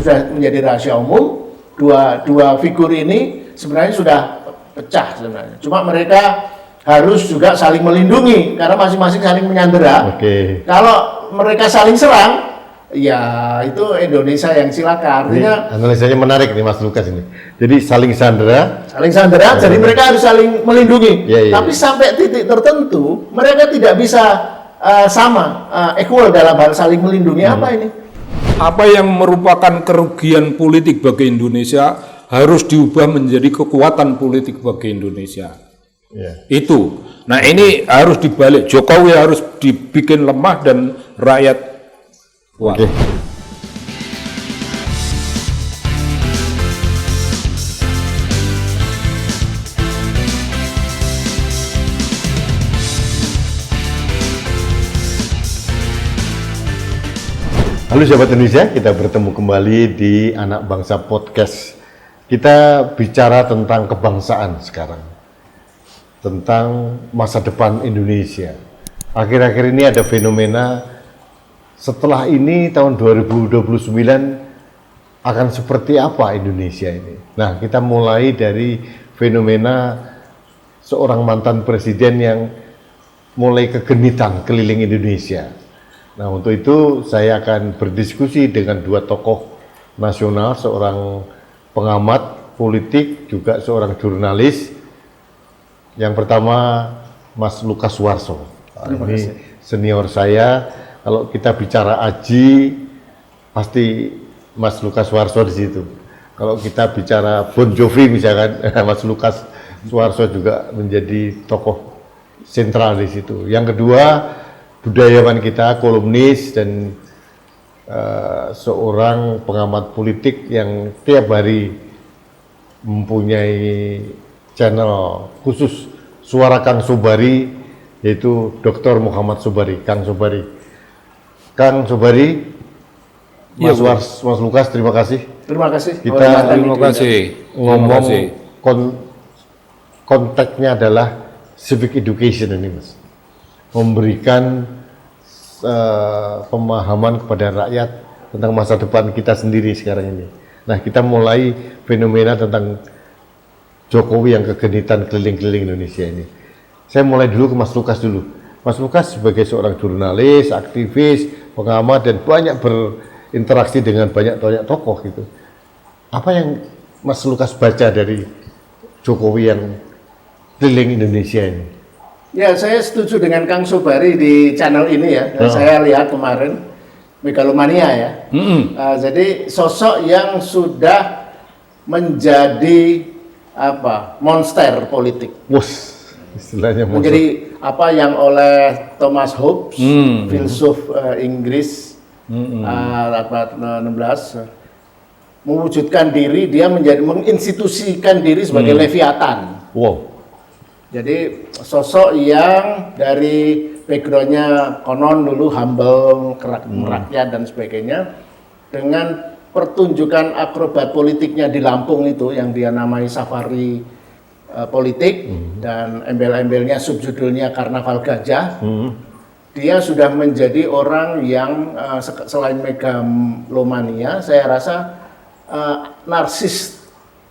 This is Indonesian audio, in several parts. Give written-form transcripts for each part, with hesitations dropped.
sudah menjadi rahasia umum. Dua figur ini sebenarnya sudah pecah sebenarnya. Cuma mereka harus juga saling melindungi karena masing-masing saling menyandera. Kalau mereka saling serang, ya itu Indonesia yang silakan. Artinya analisanya menarik nih Mas Lukas ini. Jadi saling sandera, jadi mereka harus saling melindungi. Tapi sampai titik tertentu mereka tidak bisa equal dalam hal saling melindungi. Apa ini? Apa yang merupakan kerugian politik bagi Indonesia harus diubah menjadi kekuatan politik bagi Indonesia. Itu. Nah ini harus dibalik. Jokowi harus dibikin lemah dan rakyat kuat. Halo sahabat Indonesia, kita bertemu kembali di Anak Bangsa Podcast. Kita bicara tentang kebangsaan sekarang, tentang masa depan Indonesia. Akhir-akhir ini ada fenomena, setelah ini tahun 2029 akan seperti apa Indonesia ini. Nah, kita mulai dari fenomena seorang mantan presiden yang mulai kegenitan keliling Indonesia. Nah, untuk itu saya akan berdiskusi dengan dua tokoh nasional, seorang pengamat politik, juga seorang jurnalis. Yang pertama, Mas Lukas Suwarso. Ini senior saya. Kalau kita bicara Aji, pasti Mas Lukas Suwarso di situ. Kalau kita bicara Bon Jovi misalkan, Mas Lukas Suwarso juga menjadi tokoh sentral di situ. Yang kedua, budayawan kita, kolumnis dan seorang pengamat politik yang tiap hari mempunyai channel khusus Suara Kang Sobari, yaitu Dr. Muhammad Sobari. Kang Sobari, Mas Lukas, terima kasih. Terima kasih. Kita Terima kasih. ngomong konteksnya adalah civic education ini, Mas. Memberikan pemahaman kepada rakyat tentang masa depan kita sendiri sekarang ini. Nah, kita mulai fenomena tentang Jokowi yang kegenitan keliling-keliling Indonesia ini. Saya mulai dulu ke Mas Lukas dulu. Mas Lukas sebagai seorang jurnalis, aktivis, pengamat, dan banyak berinteraksi dengan banyak tokoh gitu. Apa yang Mas Lukas baca dari Jokowi yang keliling Indonesia ini? Ya, saya setuju dengan Kang Sobari di channel ini ya. Dan saya lihat kemarin Megalomania ya. Jadi sosok yang sudah menjadi monster politik. Istilahnya monster. Menjadi apa yang oleh Thomas Hobbes, filsuf Inggris abad 16, mewujudkan diri, dia menginstitusikan diri sebagai Leviathan. Jadi sosok yang dari backgroundnya konon dulu humble, merakyat dan sebagainya, dengan pertunjukan akrobat politiknya di Lampung itu yang dia namai safari politik, dan embel-embelnya subjudulnya Karnaval Gajah. Dia sudah menjadi orang yang selain megalomania, saya rasa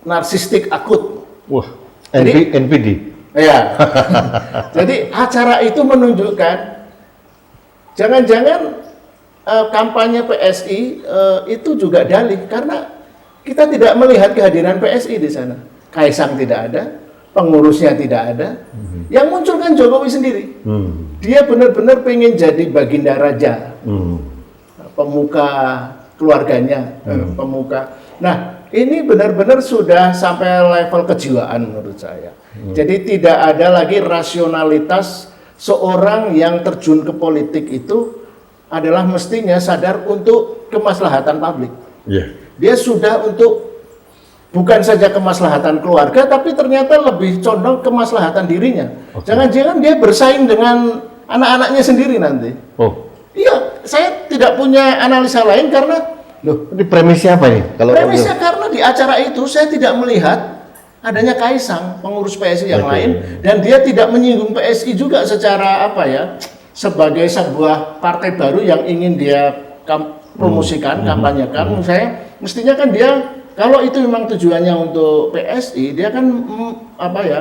narsistik akut. NPD. Ya, jadi acara itu menunjukkan jangan-jangan kampanye PSI itu juga dalih, karena kita tidak melihat kehadiran PSI di sana. Kaisang tidak ada, pengurusnya tidak ada. Yang muncul kan Jokowi sendiri. Dia benar-benar pengen jadi baginda raja, pemuka keluarganya, pemuka. Nah, ini benar-benar sudah sampai level kejiwaan menurut saya. Jadi tidak ada lagi rasionalitas. Seorang yang terjun ke politik itu adalah mestinya sadar untuk kemaslahatan publik. Dia sudah untuk bukan saja kemaslahatan keluarga, tapi ternyata lebih condong kemaslahatan dirinya. Jangan-jangan dia bersaing dengan anak-anaknya sendiri nanti. Iya, saya tidak punya analisa lain karena ini premisnya apa nih? Premisnya karena di acara itu saya tidak melihat adanya Kaisang, pengurus PSI yang lain, dan dia tidak menyinggung PSI juga secara sebagai sebuah partai baru yang ingin dia promosikan, kampanyekan. Saya mestinya kan dia kalau itu memang tujuannya untuk PSI, dia kan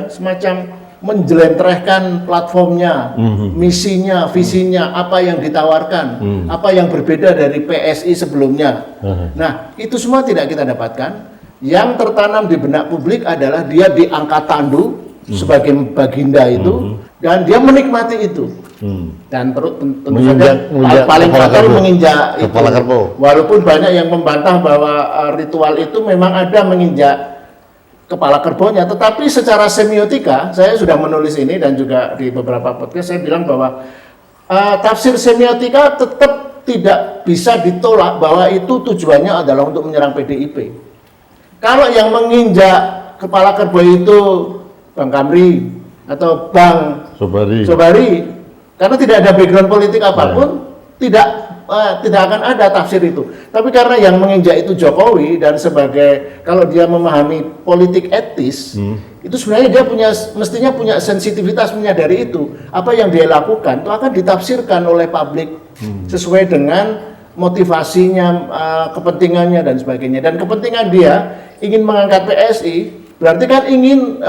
semacam menjelentrehkan platformnya, misinya, visinya, apa yang ditawarkan, apa yang berbeda dari PSI sebelumnya. Nah, itu semua tidak kita dapatkan. Yang tertanam di benak publik adalah dia diangkat tandu sebagai baginda itu, dan dia menikmati itu. Dan tentu saja paling fatal menginjak itu. Walaupun banyak yang membantah bahwa ritual itu memang ada menginjak kepala kerbaunya, tetapi secara semiotika saya sudah menulis ini dan juga di beberapa podcast saya bilang bahwa tafsir semiotika tetap tidak bisa ditolak bahwa itu tujuannya adalah untuk menyerang PDIP. Kalau yang menginjak kepala kerbau itu Bang Kamri atau Bang Sobari, karena tidak ada background politik apapun, tidak akan ada tafsir itu. Tapi karena yang menginjak itu Jokowi, dan sebagai kalau dia memahami politik etis, itu sebenarnya dia mestinya punya sensitivitas menyadari itu. Apa yang dia lakukan itu akan ditafsirkan oleh publik sesuai dengan motivasinya, kepentingannya dan sebagainya. Dan kepentingan dia ingin mengangkat PSI, berarti kan ingin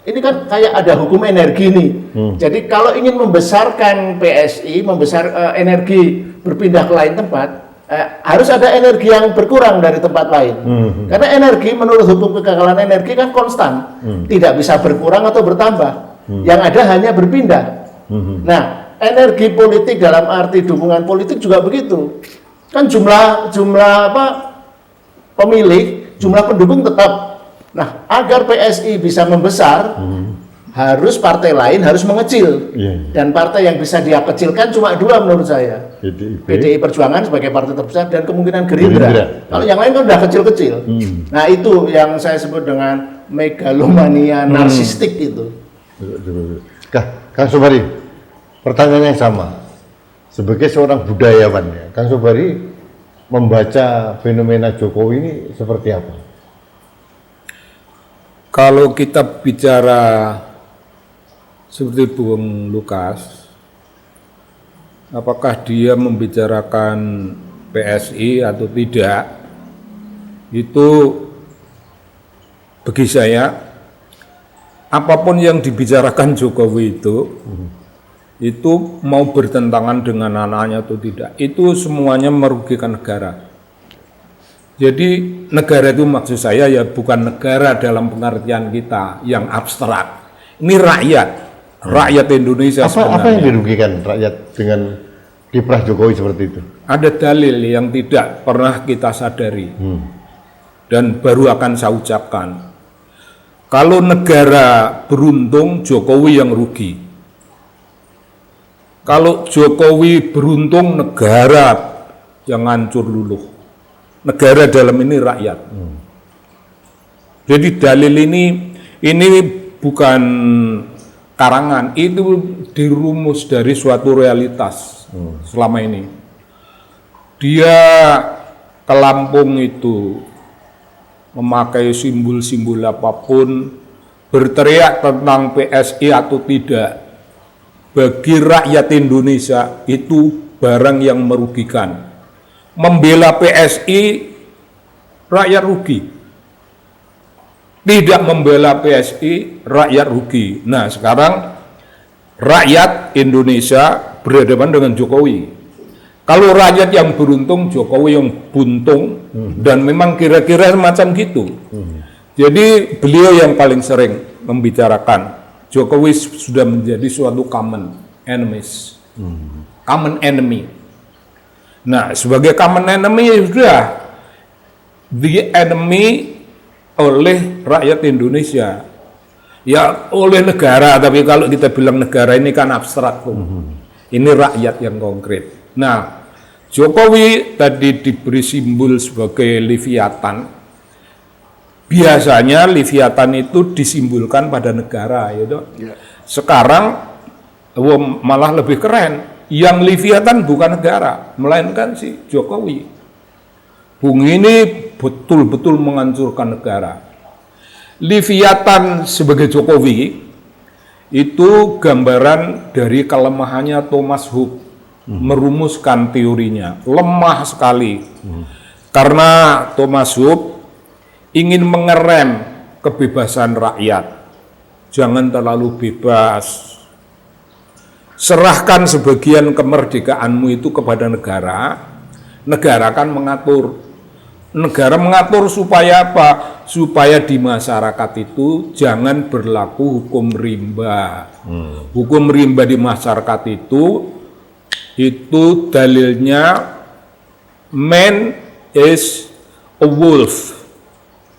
ini kan kayak ada hukum energi nih. Jadi kalau ingin membesarkan PSI, energi berpindah ke lain tempat, harus ada energi yang berkurang dari tempat lain. Karena energi menurut hukum kegagalan energi kan konstan, tidak bisa berkurang atau bertambah. Yang ada hanya berpindah. Nah, energi politik dalam arti dukungan politik juga begitu. Kan jumlah pemilih, jumlah pendukung tetap. Nah, agar PSI bisa membesar, harus partai lain harus mengecil. Dan partai yang bisa dia kecilkan cuma dua menurut saya. PDI Perjuangan sebagai partai terbesar dan kemungkinan Gerindra. Kalau yang lain kan udah kecil-kecil. Nah, itu yang saya sebut dengan megalomania narsistik itu. Kang Sobari, pertanyaan yang sama. Sebagai seorang budayawan, ya, Kang Sobari membaca fenomena Jokowi ini seperti apa? Kalau kita bicara seperti Bung Lukas, apakah dia membicarakan PSI atau tidak, itu bagi saya, apapun yang dibicarakan Jokowi itu mau bertentangan dengan anaknya atau tidak, itu semuanya merugikan negara. Jadi negara itu maksud saya ya bukan negara dalam pengertian kita yang abstrak. Ini rakyat Indonesia sebenarnya. Apa yang dirugikan rakyat dengan kiprah Jokowi seperti itu? Ada dalil yang tidak pernah kita sadari dan baru akan saya ucapkan. Kalau negara beruntung, Jokowi yang rugi. Kalau Jokowi beruntung, negara yang hancur luluh. Negara dalam ini rakyat. Jadi dalil ini bukan karangan, itu dirumus dari suatu realitas selama ini. Dia ke Lampung itu memakai simbol-simbol apapun, berteriak tentang PSI atau tidak, bagi rakyat Indonesia itu barang yang merugikan. Membela PSI, rakyat rugi. Tidak membela PSI, rakyat rugi. Nah, sekarang rakyat Indonesia berhadapan dengan Jokowi. Kalau rakyat yang beruntung, Jokowi yang buntung, dan memang kira-kira semacam gitu. Jadi beliau yang paling sering membicarakan, Jokowi sudah menjadi suatu common enemies. Common enemy. Nah, sebagai common enemy sudah the enemy oleh rakyat Indonesia. Ya oleh negara, tapi kalau kita bilang negara ini kan abstrak. Ini rakyat yang konkret. Nah, Jokowi tadi diberi simbol sebagai Leviathan. Biasanya Leviathan itu disimbolkan pada negara, gitu. Sekarang malah lebih keren. Yang Leviathan bukan negara, melainkan si Jokowi. Bung ini betul-betul menghancurkan negara. Leviathan sebagai Jokowi itu gambaran dari kelemahannya Thomas Hobbes. merumuskan teorinya, lemah sekali. Karena Thomas Hobbes ingin mengerem kebebasan rakyat. Jangan terlalu bebas. Serahkan sebagian kemerdekaanmu itu kepada negara. Negara kan mengatur. Negara mengatur supaya apa? Supaya di masyarakat itu jangan berlaku hukum rimba. Hukum rimba di masyarakat itu dalilnya man is a wolf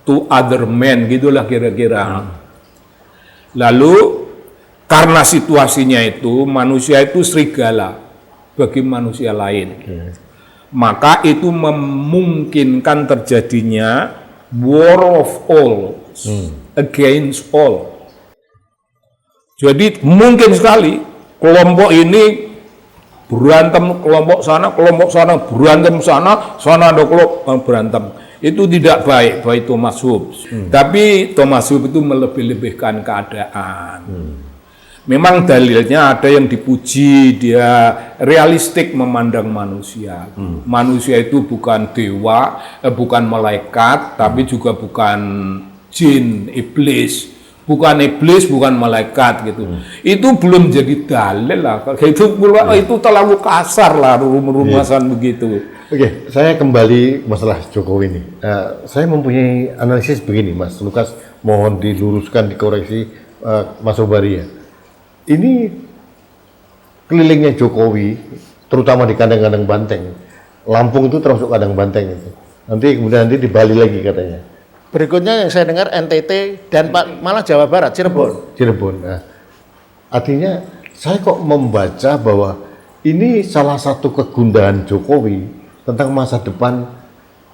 to other men, gitulah kira-kira. Lalu karena situasinya itu manusia itu serigala bagi manusia lain. Maka itu memungkinkan terjadinya war of all against all. Jadi mungkin sekali kelompok ini berantem, kelompok sana berantem sana ada kelompok berantem. Itu tidak baik bagi Thomas Hobbes. Tapi Thomas Hobbes itu melebih-lebihkan keadaan. Memang dalilnya ada yang dipuji, dia realistik memandang manusia. Manusia itu bukan dewa, bukan malaikat, tapi juga bukan jin, iblis. Bukan iblis, bukan malaikat gitu. Itu belum jadi dalil lah. Itu terlalu kasar lah rumusan begitu. Oke, saya kembali masalah Jokowi ini. Saya mempunyai analisis begini, Mas Lukas. Mohon diluruskan, dikoreksi, Mas Sobari ya. Ini kelilingnya Jokowi, terutama di kandang-kandang banteng. Lampung itu termasuk kandang banteng itu. Kemudian di Bali lagi katanya. Berikutnya yang saya dengar NTT dan malah Jawa Barat, Cirebon. Nah, artinya saya kok membaca bahwa ini salah satu kegundahan Jokowi tentang masa depan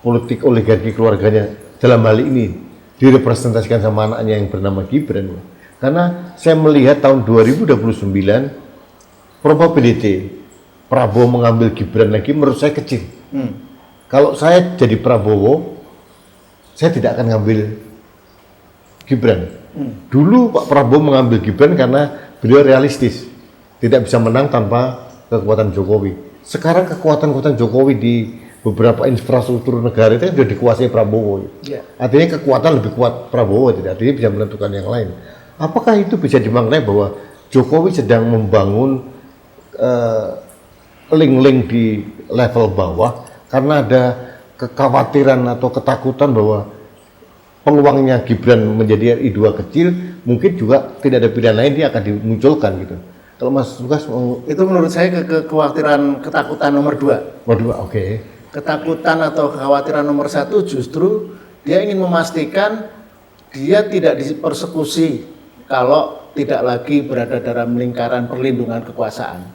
politik oligarki keluarganya, dalam hal ini direpresentasikan sama anaknya yang bernama Gibran. Karena saya melihat tahun 2029 probability Prabowo mengambil Gibran lagi menurut saya kecil. Kalau saya jadi Prabowo, saya tidak akan ngambil Gibran. Dulu Pak Prabowo mengambil Gibran karena beliau realistis, tidak bisa menang tanpa kekuatan Jokowi. Sekarang kekuatan Jokowi di beberapa infrastruktur negara itu sudah dikuasai Prabowo. Artinya kekuatan lebih kuat Prabowo, tidak artinya bisa menentukan yang lain. Apakah itu bisa dimaknai bahwa Jokowi sedang membangun link-link di level bawah karena ada kekhawatiran atau ketakutan bahwa peluangnya Gibran menjadi RI 2 kecil, mungkin juga tidak ada pilihan lain, dia akan dimunculkan gitu. Kalau Mas Lukas itu menurut saya kekhawatiran ketakutan nomor 2. Oke. Ketakutan atau kekhawatiran nomor 1 justru dia ingin memastikan dia tidak dipersekusi kalau tidak lagi berada dalam lingkaran perlindungan kekuasaan.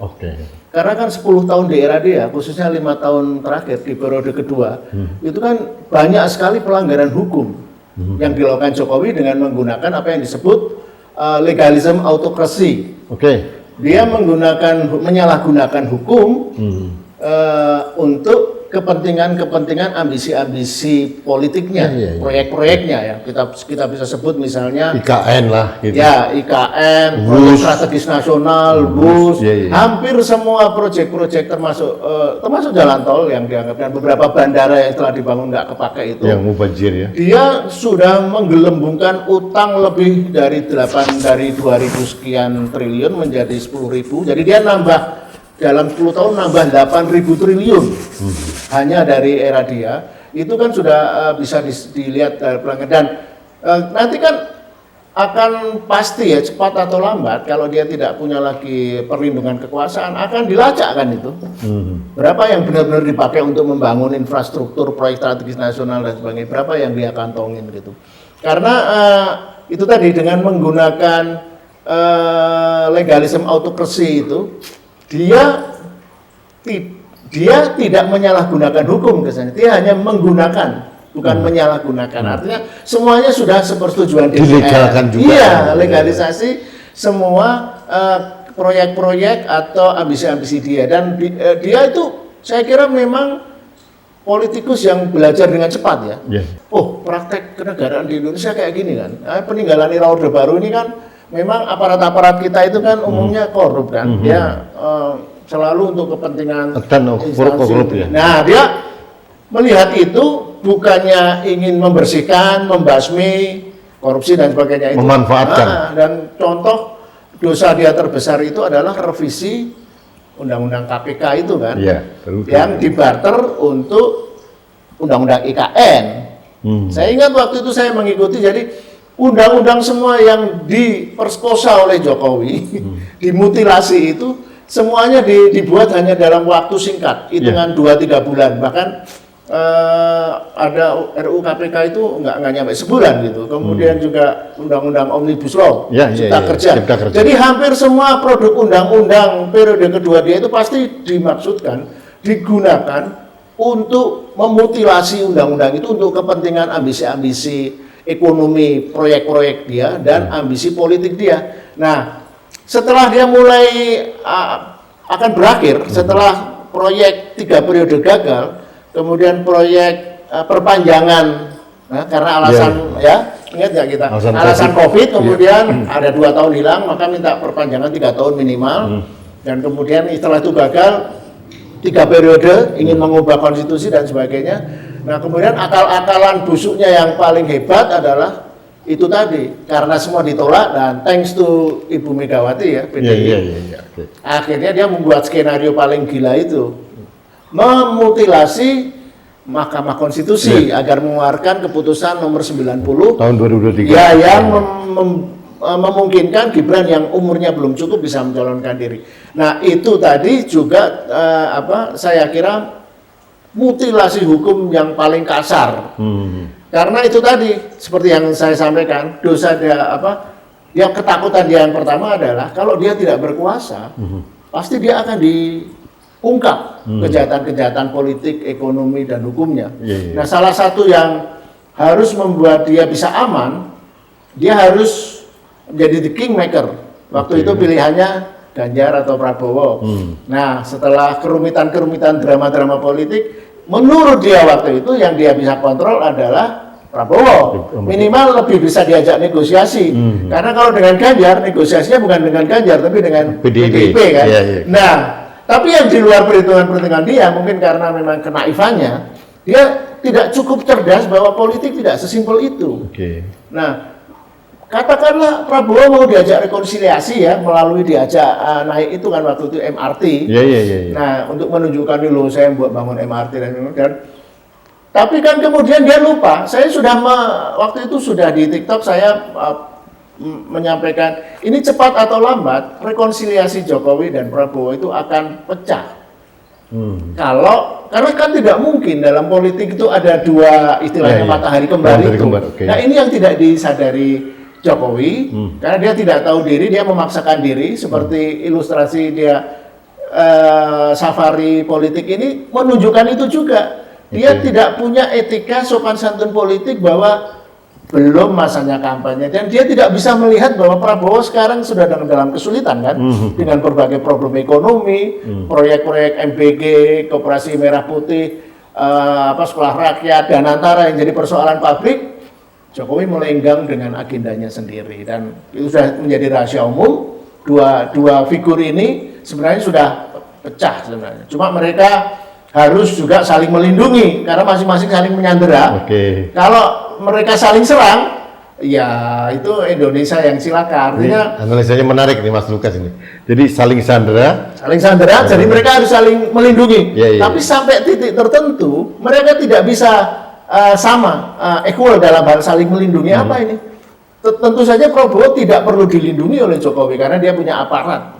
Karena kan 10 tahun di era dia, khususnya 5 tahun terakhir di periode kedua, itu kan banyak sekali pelanggaran hukum yang dilakukan Jokowi dengan menggunakan apa yang disebut legalism autocracy. Dia menyalahgunakan hukum untuk kepentingan ambisi-ambisi politiknya, proyek-proyeknya ya. Kita bisa sebut misalnya IKN lah gitu. Ya, IKN, proyek strategis nasional, BUS, hampir semua proyek-proyek termasuk jalan tol yang dianggap, dan beberapa bandara yang telah dibangun nggak kepakai itu. Yang mubazir ya. Dia sudah menggelembungkan utang lebih dari 2.000 sekian triliun menjadi 10.000. Jadi dia dalam 10 tahun nambah 8.000 triliun hanya dari era dia. Itu kan sudah bisa dilihat pelanggan, dan nanti kan akan pasti ya, cepat atau lambat kalau dia tidak punya lagi perlindungan kekuasaan akan dilacak kan itu. Berapa yang benar-benar dipakai untuk membangun infrastruktur, proyek strategis nasional dan sebagainya, berapa yang dia kantongin gitu. Karena itu tadi dengan menggunakan legalism autocracy itu, dia tidak menyalahgunakan hukum kesannya, dia hanya menggunakan, bukan menyalahgunakan. Artinya semuanya sudah sepersetujuan DPR. Dilegalkan juga. Iya, legalisasi semua proyek-proyek atau ambisi-ambisi dia, dan dia itu saya kira memang politikus yang belajar dengan cepat ya. Oh, praktek kenegaraan di Indonesia kayak gini kan. Peninggalan era Orde Baru ini kan memang aparat-aparat kita itu kan umumnya korup kan. Dia selalu untuk kepentingan Dan korup ya. Nah, dia melihat itu bukannya ingin membersihkan, membasmi korupsi dan sebagainya itu. Memanfaatkan. Dan contoh dosa dia terbesar itu adalah revisi Undang-Undang KPK itu kan, yang dibarter untuk Undang-Undang IKN. Saya ingat waktu itu saya mengikuti, jadi undang-undang semua yang diperkosa oleh Jokowi, dimutilasi itu, semuanya dibuat hanya dalam waktu singkat, hitungan 2-3 bulan, bahkan ada RUU KPK itu nggak nyampe sebulan gitu. Kemudian juga Undang-Undang Omnibus Law, Cipta Kerja. Jadi hampir semua produk undang-undang periode kedua dia itu pasti dimaksudkan, digunakan untuk memutilasi undang-undang itu untuk kepentingan ambisi-ambisi ekonomi, proyek-proyek dia dan ambisi politik dia. Nah, setelah dia mulai akan berakhir, setelah proyek 3 periode gagal, kemudian proyek perpanjangan, karena alasan ingat nggak kita? Alasan COVID, kemudian ada 2 tahun hilang, maka minta perpanjangan 3 tahun minimal, dan kemudian setelah itu gagal 3 periode, ingin mengubah konstitusi dan sebagainya. Nah, kemudian akal-akalan busuknya yang paling hebat adalah itu tadi, karena semua ditolak dan thanks to Ibu Megawati ya, PDI. Akhirnya dia membuat skenario paling gila itu, memutilasi Mahkamah Konstitusi agar mengeluarkan keputusan nomor 90 tahun 2023 yang memungkinkan Gibran yang umurnya belum cukup bisa mencalonkan diri. Nah, itu tadi juga saya kira mutilasi hukum yang paling kasar. Karena itu tadi seperti yang saya sampaikan, dosa dia yang ketakutan dia yang pertama adalah kalau dia tidak berkuasa, pasti dia akan diungkap kejahatan-kejahatan politik, ekonomi dan hukumnya. Nah, salah satu yang harus membuat dia bisa aman, dia harus menjadi the kingmaker. Waktu itu pilihannya Ganjar atau Prabowo. Nah, setelah kerumitan-kerumitan drama-drama politik, menurut dia waktu itu yang dia bisa kontrol adalah Prabowo. Minimal lebih bisa diajak negosiasi. Karena kalau dengan Ganjar, negosiasinya bukan dengan Ganjar, tapi dengan PDIP kan. Nah, tapi yang di luar perhitungan-perhitungan dia, mungkin karena memang kenaifannya, dia tidak cukup cerdas bahwa politik tidak sesimpel itu. Nah, katakanlah Prabowo mau diajak rekonsiliasi ya, melalui diajak naik itu kan waktu itu MRT. Nah, untuk menunjukkan dulu saya buat bangun MRT dan tapi kan kemudian dia lupa. Saya sudah waktu itu sudah di TikTok saya menyampaikan ini cepat atau lambat rekonsiliasi Jokowi dan Prabowo itu akan pecah. Karena kan tidak mungkin dalam politik itu ada dua istilahnya matahari kembar itu. Nah, ini yang tidak disadari Jokowi, karena dia tidak tahu diri, dia memaksakan diri seperti ilustrasi dia safari politik ini menunjukkan itu juga. Dia tidak punya etika sopan santun politik bahwa belum masanya kampanye dan dia tidak bisa melihat bahwa Prabowo sekarang sudah dalam kesulitan kan dengan berbagai problem ekonomi, proyek-proyek MBG, Koperasi Merah Putih, sekolah rakyat dan antara yang jadi persoalan publik. Jokowi melenggang dengan agendanya sendiri dan itu sudah menjadi rahasia umum. Dua figur ini sebenarnya sudah pecah sebenarnya. Cuma mereka harus juga saling melindungi karena masing-masing saling menyandera. Kalau mereka saling serang, ya itu Indonesia yang cilaka. Artinya analisanya menarik nih Mas Lukas ini. Jadi saling sandera, jadi mereka harus saling melindungi. Tapi sampai titik tertentu mereka tidak bisa equal dalam hal saling melindungi. Apa ini? Tentu saja Prabowo tidak perlu dilindungi oleh Jokowi karena dia punya aparat.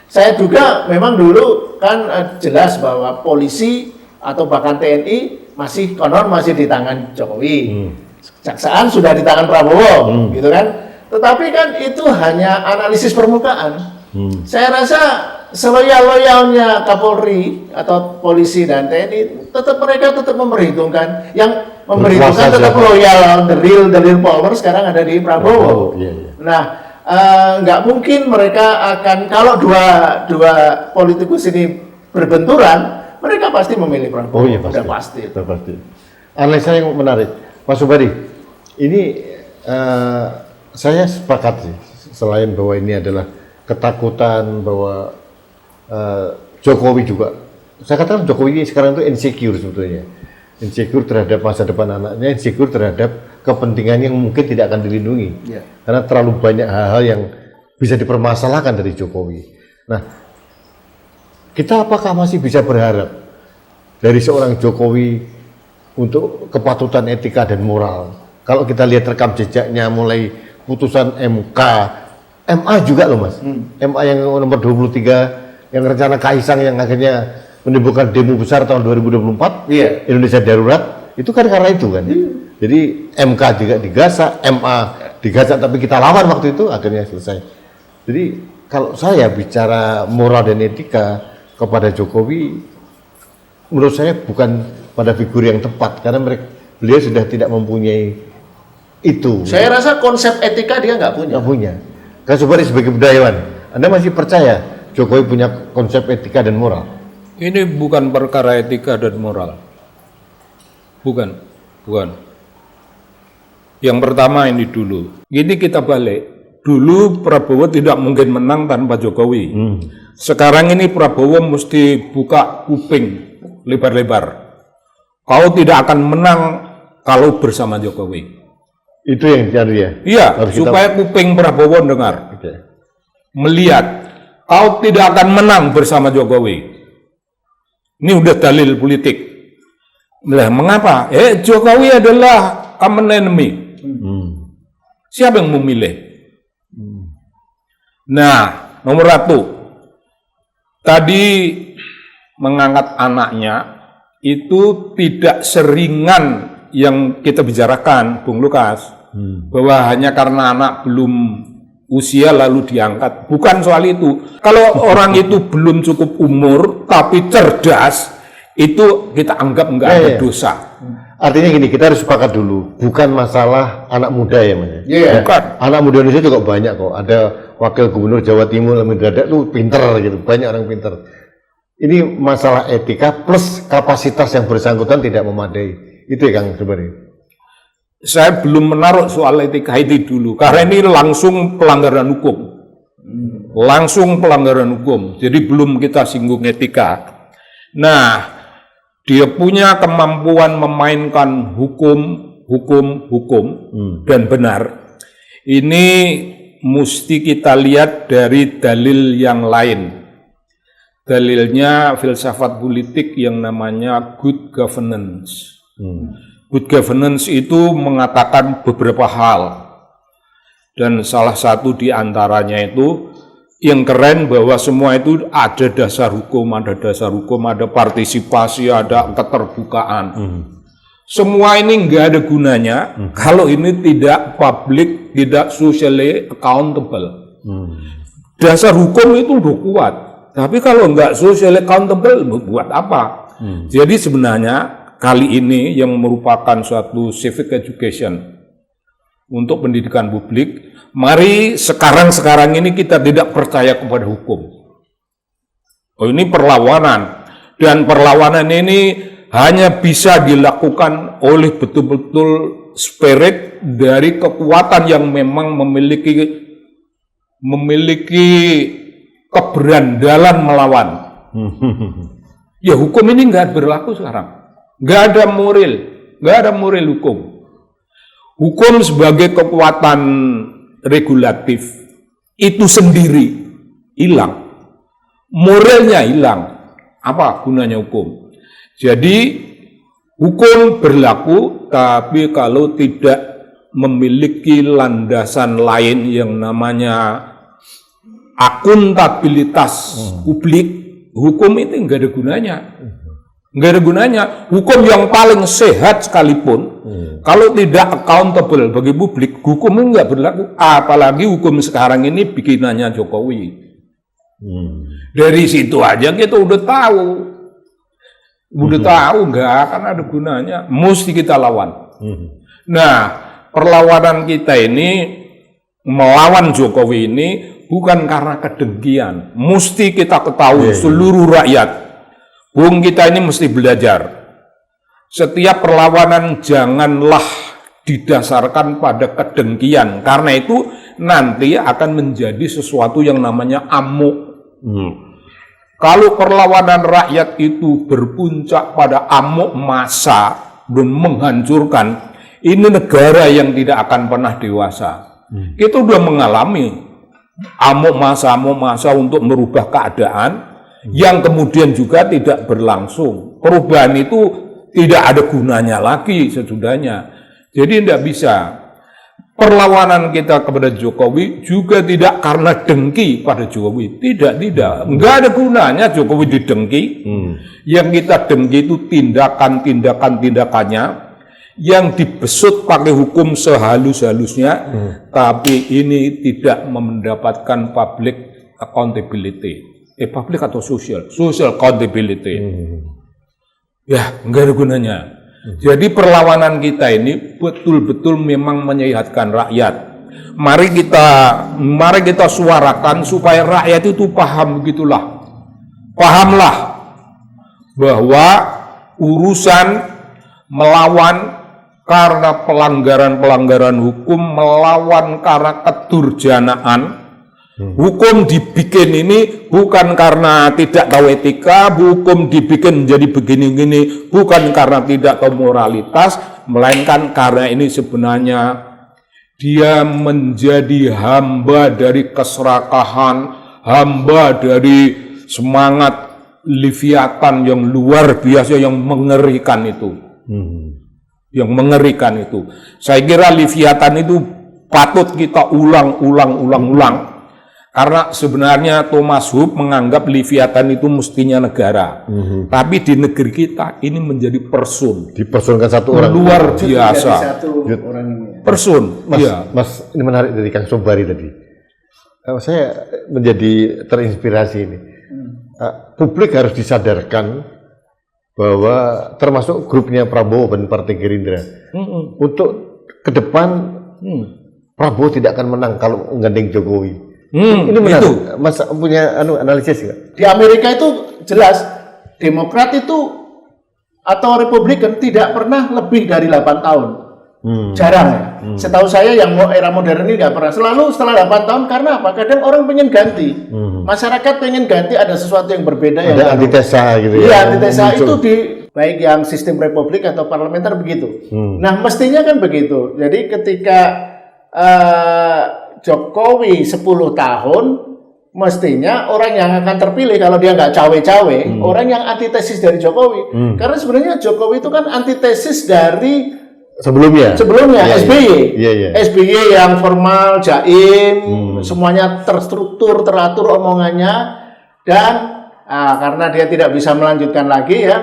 Saya duga memang dulu kan jelas bahwa polisi atau bahkan TNI masih di tangan Jokowi. Kejaksaan sudah di tangan Prabowo, gitu kan. Tetapi kan itu hanya analisis permukaan. Saya rasa seloyal-loyalnya Kapolri atau polisi dan TNI mereka tetap memperhitungkan, yang memperhitungkan tetap loyal, the real power sekarang ada di Prabowo. Nah, nggak mungkin mereka akan, kalau dua politikus ini berbenturan, mereka pasti memilih Prabowo. Pasti. Analisa yang menarik, Mas Subari. Ini saya sepakat sih, selain bahwa ini adalah ketakutan bahwa Jokowi juga. Saya katakan Jokowi sekarang itu insecure sebetulnya. Insecure terhadap masa depan anaknya, insecure terhadap kepentingan yang mungkin tidak akan dilindungi. Karena terlalu banyak hal-hal yang bisa dipermasalahkan dari Jokowi. Nah, kita apakah masih bisa berharap dari seorang Jokowi untuk kepatutan etika dan moral? Kalau kita lihat rekam jejaknya mulai putusan MK, MA juga loh Mas. MA yang nomor 23 yang rencana Kaisang yang akhirnya menimbulkan demo besar tahun 2024, Indonesia darurat, itu kan karena itu kan. Jadi MK juga digasak, MA digasak tapi kita lawan waktu itu, akhirnya selesai. Jadi kalau saya bicara moral dan etika kepada Jokowi, menurut saya bukan pada figur yang tepat, karena beliau sudah tidak mempunyai itu. Saya rasa konsep etika dia nggak punya. Nggak punya. Kan sebagai budayawan, Anda masih percaya Jokowi punya konsep etika dan moral? Ini bukan perkara etika dan moral. Bukan. Yang pertama ini dulu. Ini kita balik. Dulu Prabowo tidak mungkin menang tanpa Jokowi. Sekarang ini Prabowo mesti buka kuping lebar-lebar. Kau tidak akan menang kalau bersama Jokowi. Itu yang dicari ya? Iya, supaya kuping Prabowo dengar. Melihat, kau tidak akan menang bersama Jokowi. Ini udah dalil politik. Nah, mengapa? Jokowi adalah common enemy. Siapa yang memilih? Nah, nomor 1. Tadi mengangkat anaknya itu tidak seringan yang kita bicarakan, Bung Lukas. Bahwa hanya karena anak belum usia lalu diangkat, bukan soal itu. Kalau orang itu belum cukup umur tapi cerdas, itu kita anggap nggak ada dosa. Artinya gini, kita harus sepakat dulu, bukan masalah anak muda ya Mas. Bukan. Anak muda Indonesia juga banyak kok. Ada wakil gubernur Jawa Timur Amin Dadak tuh pinter gitu, banyak orang pinter. Ini masalah etika plus kapasitas yang bersangkutan tidak memadai. Itu ya Kang sebenarnya. Saya belum menaruh soal etika itu dulu, karena ini langsung pelanggaran hukum. Langsung pelanggaran hukum, jadi belum kita singgung etika. Nah, dia punya kemampuan memainkan hukum dan benar. Ini mesti kita lihat dari dalil yang lain. Dalilnya filsafat politik yang namanya good governance. Good governance itu mengatakan beberapa hal, dan salah satu di antaranya itu yang keren bahwa semua itu ada dasar hukum, ada partisipasi, ada keterbukaan. Semua ini nggak ada gunanya kalau ini tidak public, tidak socially accountable. Dasar hukum itu udah kuat, tapi kalau nggak socially accountable buat apa? Jadi sebenarnya kali ini yang merupakan suatu civic education untuk pendidikan publik, mari sekarang ini kita tidak percaya kepada hukum. Ini perlawanan, dan perlawanan ini hanya bisa dilakukan oleh betul-betul spirit dari kekuatan yang memang memiliki keberandalan melawan. Ya hukum ini nggak berlaku sekarang. Nggak ada moral hukum. Hukum sebagai kekuatan regulatif itu sendiri hilang. Moralnya hilang. Apa gunanya hukum? Jadi hukum berlaku, tapi kalau tidak memiliki landasan lain yang namanya akuntabilitas publik, hukum itu nggak ada gunanya. Nggak ada gunanya. Hukum yang paling sehat sekalipun, kalau tidak accountable bagi publik, hukum itu nggak berlaku. Apalagi hukum sekarang ini bikinannya Jokowi. Dari situ aja kita udah tahu. Nggak akan ada gunanya. Mesti kita lawan. Nah, perlawanan kita ini melawan Jokowi ini bukan karena kedengkian. Mesti kita ketahui seluruh rakyat. Bung, kita ini mesti belajar. Setiap perlawanan janganlah didasarkan pada kedengkian, karena itu nanti akan menjadi sesuatu yang namanya amuk. Kalau perlawanan rakyat itu berpuncak pada amuk massa dan menghancurkan, ini negara yang tidak akan pernah dewasa. Kita sudah mengalami amuk massa untuk merubah keadaan yang kemudian juga tidak berlangsung. Perubahan itu tidak ada gunanya lagi sesudahnya. Jadi tidak bisa. Perlawanan kita kepada Jokowi juga tidak karena dengki pada Jokowi. Tidak. Enggak ada gunanya Jokowi didengki. Yang kita dengki itu tindakannya yang dibesut pakai hukum sehalus-halusnya, tapi ini tidak mendapatkan public accountability. Public atau social accountability. Ya, enggak ada gunanya. Jadi perlawanan kita ini betul-betul memang menyehatkan rakyat. Mari kita suarakan supaya rakyat itu paham begitulah. Pahamlah bahwa urusan melawan karena pelanggaran hukum, melawan karena kedurjanaan. Hukum dibikin ini bukan karena tidak tahu etika, hukum dibikin menjadi begini-gini bukan karena tidak tahu moralitas, melainkan karena ini sebenarnya dia menjadi hamba dari keserakahan, hamba dari semangat Leviathan yang luar biasa, yang mengerikan itu. Yang mengerikan itu. Saya kira Leviathan itu patut kita ulang. Karena sebenarnya Thomas Hobbes menganggap Leviathan itu mestinya negara. Tapi di negeri kita ini menjadi person. Dipersonkan satu orang. Luar biasa. Person. Mas, ini menarik dari Kang Sobari tadi. Saya menjadi terinspirasi ini. Publik harus disadarkan bahwa termasuk grupnya Prabowo dan Partai Gerindra. Untuk ke depan Prabowo tidak akan menang kalau menggandeng Jokowi. Ini benar. Itu. Mas punya analisis nggak? Di Amerika itu jelas Demokrat itu atau Republikan tidak pernah lebih dari 8 tahun. Jarang ya. Setahu saya yang era modern ini nggak pernah. Selalu setelah 8 tahun, karena apa? Kadang orang pengen ganti. Masyarakat pengen ganti, ada sesuatu yang berbeda. Ada antitesa gitu ya. Iya, antitesa itu baik yang sistem republik atau parlementer begitu. Nah, mestinya kan begitu. Jadi ketika Jokowi 10 tahun, mestinya orang yang akan terpilih kalau dia nggak cawe-cawe, orang yang antitesis dari Jokowi. Karena sebenarnya Jokowi itu kan antitesis dari sebelumnya ya, SBY. Iya. SBY yang formal, jaim, semuanya terstruktur, teratur omongannya, dan karena dia tidak bisa melanjutkan lagi ya,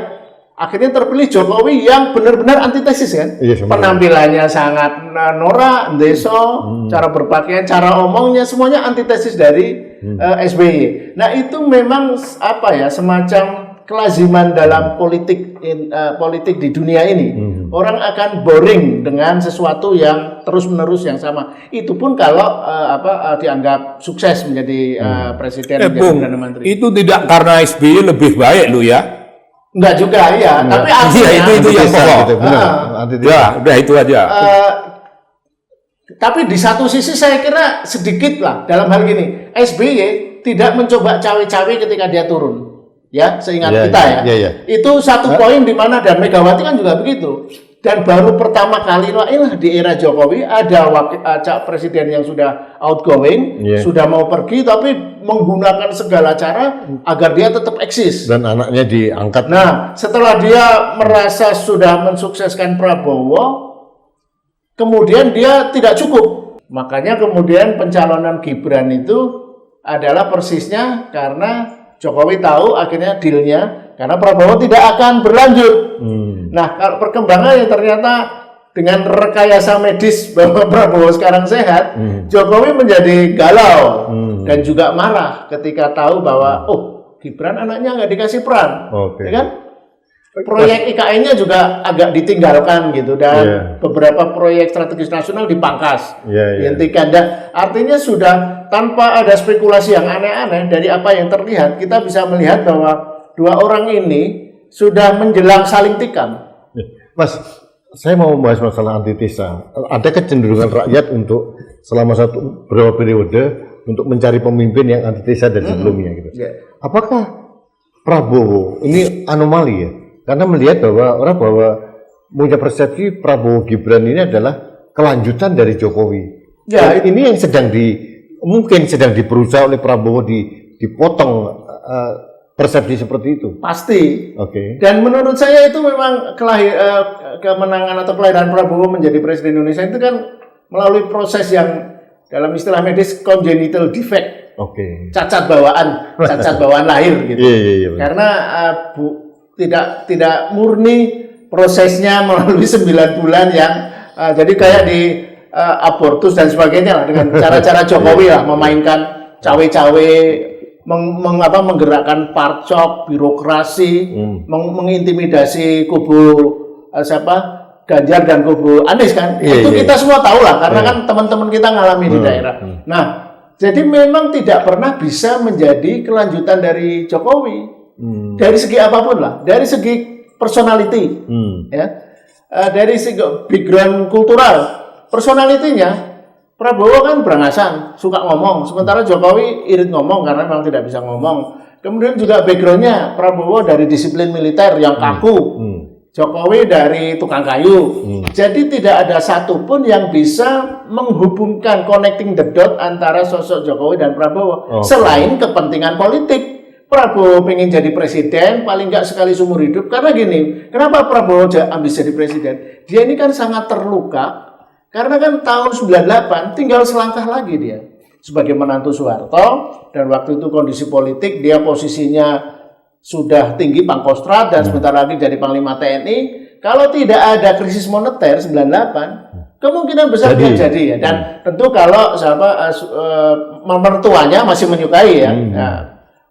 akhirnya terpilih Jokowi yang benar-benar antitesis kan. Penampilannya sangat norak, deso, cara berpakaian, cara omongnya semuanya antitesis dari SBY. Nah, itu memang semacam kelaziman dalam politik di dunia ini. Orang akan boring dengan sesuatu yang terus-menerus yang sama. Itu pun kalau dianggap sukses menjadi presiden, menjadi Perdana Menteri. Itu tidak karena SBY lebih baik lo ya. Enggak juga ya, tapi artinya itu yang pokok. Gitu, udah itu aja. Tapi di satu sisi saya kira sedikit lah dalam hal gini, SBY tidak mencoba cawe-cawe ketika dia turun. Ya, seingat kita ya. Itu satu poin di mana, dan Megawati kan juga begitu. Dan baru pertama kali di era Jokowi ada presiden yang sudah outgoing, sudah mau pergi, tapi menggunakan segala cara agar dia tetap eksis. Dan anaknya diangkat. Nah, setelah dia merasa sudah mensukseskan Prabowo, kemudian dia tidak cukup. Makanya kemudian pencalonan Gibran itu adalah persisnya karena Jokowi tahu akhirnya dealnya, karena Prabowo tidak akan berlanjut. Nah, kalau perkembangannya ternyata dengan rekayasa medis bahwa Prabowo sekarang sehat, Jokowi menjadi galau dan juga marah ketika tahu bahwa Gibran anaknya nggak dikasih peran, ya kan? Proyek IKN-nya juga agak ditinggalkan gitu, dan beberapa proyek strategis nasional dipangkas, dihentikan. Dan artinya sudah tanpa ada spekulasi yang aneh-aneh dari apa yang terlihat, kita bisa melihat bahwa dua orang ini sudah menjelang saling tikam. Mas, saya mau membahas masalah antitesa. Ada kecenderungan rakyat untuk selama beberapa periode untuk mencari pemimpin yang antitesa dari sebelumnya gitu. Apakah Prabowo ini anomali ya, karena melihat bahwa punya persepsi Prabowo Gibran ini adalah kelanjutan dari Jokowi. Ya, ini yang mungkin sedang berusaha oleh Prabowo dipotong persepsi seperti itu. Pasti. Oke. Dan menurut saya itu memang kemenangan atau kelahiran Prabowo menjadi presiden Indonesia itu kan melalui proses yang dalam istilah medis congenital defect. Oke. Cacat bawaan lahir gitu. Iya. Karena tidak murni prosesnya melalui 9 bulan yang jadi kayak di abortus dan sebagainya lah, dengan cara-cara Jokowi lah, memainkan cawe-cawe, menggerakkan parcok, birokrasi, mengintimidasi kubu Ganjar dan kubu Anies kan. Itu kita semua tahu lah, karena kan teman-teman kita ngalami di daerah. Nah, jadi memang tidak pernah bisa menjadi kelanjutan dari Jokowi dari segi apapun lah, dari segi personality, ya, dari segi background kultural, personalitinya Prabowo kan berangasan, suka ngomong, sementara Jokowi irit ngomong karena memang tidak bisa ngomong. Kemudian juga backgroundnya Prabowo dari disiplin militer yang kaku, Jokowi dari tukang kayu. Jadi tidak ada satupun yang bisa menghubungkan, connecting the dot antara sosok Jokowi dan Prabowo. Selain kepentingan politik. Prabowo pengen jadi presiden, paling nggak sekali seumur hidup. Karena gini, kenapa Prabowo ambis jadi presiden? Dia ini kan sangat terluka, karena kan tahun 98 tinggal selangkah lagi dia. Sebagai menantu Soeharto, dan waktu itu kondisi politik, dia posisinya sudah tinggi Pangkostrat dan sebentar lagi jadi Panglima TNI. Kalau tidak ada krisis moneter 98, kemungkinan besar dia jadi ya. Dan tentu kalau mertuanya masih menyukai ya. Nah,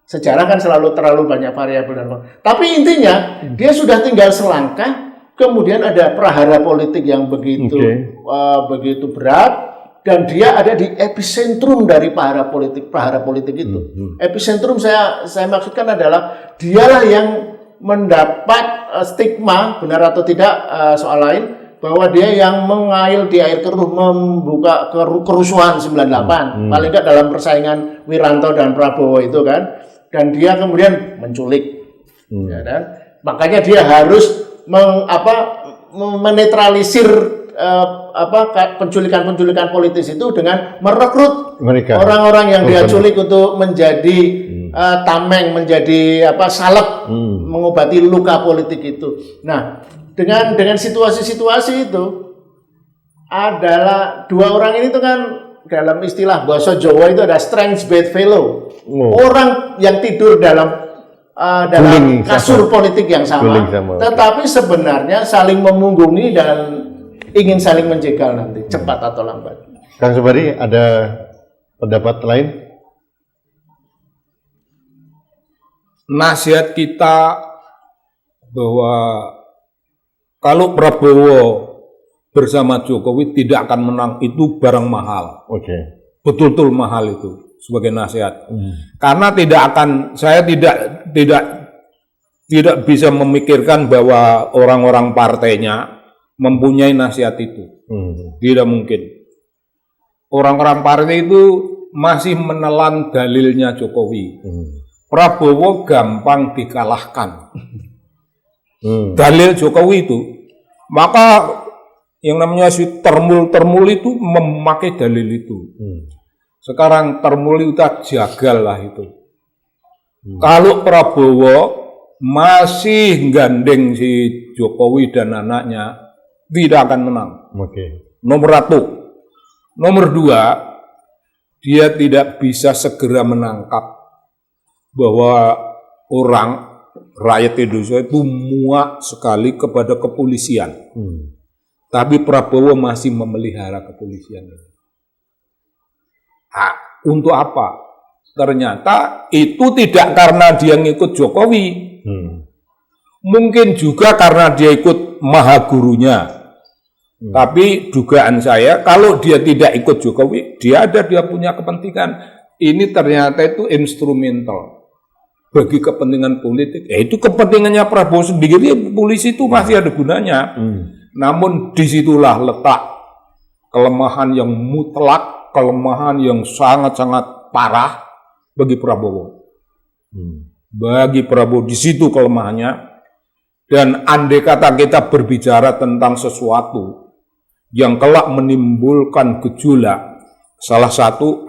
sejarah kan selalu terlalu banyak variabel dan tapi intinya dia sudah tinggal selangkah, kemudian ada prahara politik yang begitu berat. Dan dia ada di epicentrum dari prahara politik itu. Epicentrum saya maksudkan adalah dialah yang mendapat stigma, benar atau tidak soal lain, bahwa dia yang mengail di air keruh, membuka kerusuhan 98, paling enggak dalam persaingan Wiranto dan Prabowo itu kan. Dan dia kemudian menculik, ya kan? Makanya dia harus menetralisir penculikan politis itu dengan merekrut orang-orang yang dia culik untuk menjadi tameng, menjadi salep, mengobati luka politik itu. Nah, dengan situasi-situasi itu adalah dua orang ini tuh kan dalam istilah bahasa Jawa itu ada strange bedfellow. Orang yang tidur dalam kasur politik yang sama, tetapi sebenarnya saling memunggungi dan ingin saling menjegal nanti, cepat atau lambat. Kang Sobari, ada pendapat lain? Nasihat kita bahwa kalau Prabowo bersama Jokowi tidak akan menang itu barang mahal. Betul-betul mahal itu sebagai nasihat. Karena saya tidak bisa memikirkan bahwa orang-orang partainya mempunyai nasihat itu. Tidak mungkin. Orang-orang partai itu masih menelan dalilnya Jokowi. Prabowo gampang dikalahkan. Dalil Jokowi itu. Maka yang namanya si termul itu memakai dalil itu. Sekarang termul itu jagal lah itu. Kalau Prabowo masih gandeng si Jokowi dan anaknya, tidak akan menang. Nomor 1. Nomor 2, dia tidak bisa segera menangkap bahwa rakyat Indonesia itu muak sekali kepada kepolisian. Tapi Prabowo masih memelihara kepolisian. Untuk apa? Ternyata itu tidak karena dia ngikut Jokowi. Mungkin juga karena dia ikut maha gurunya. Tapi dugaan saya, kalau dia tidak ikut Jokowi, dia punya kepentingan. Ini ternyata itu instrumental bagi kepentingan politik. Itu kepentingannya Prabowo sendiri, polisi itu masih ada gunanya. Namun disitulah letak kelemahan yang mutlak, kelemahan yang sangat-sangat parah bagi Prabowo. Bagi Prabowo di situ kelemahannya. Dan andai kata kita berbicara tentang sesuatu yang kelak menimbulkan gejolak, salah satu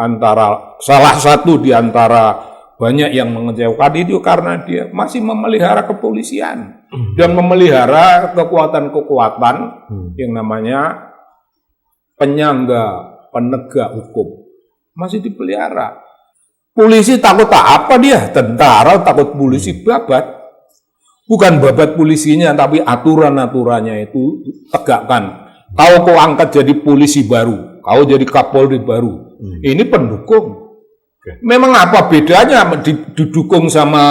di antara banyak yang mengecewakan itu karena dia masih memelihara kepolisian dan memelihara kekuatan-kekuatan yang namanya penyangga penegak hukum masih dipelihara. Polisi takut apa dia? Tentara takut polisi babat. Bukan babat polisinya, tapi aturan-aturannya itu tegakkan. Kau angkat jadi polisi baru, kau jadi Kapolri baru. Ini pendukung. Memang apa bedanya didukung sama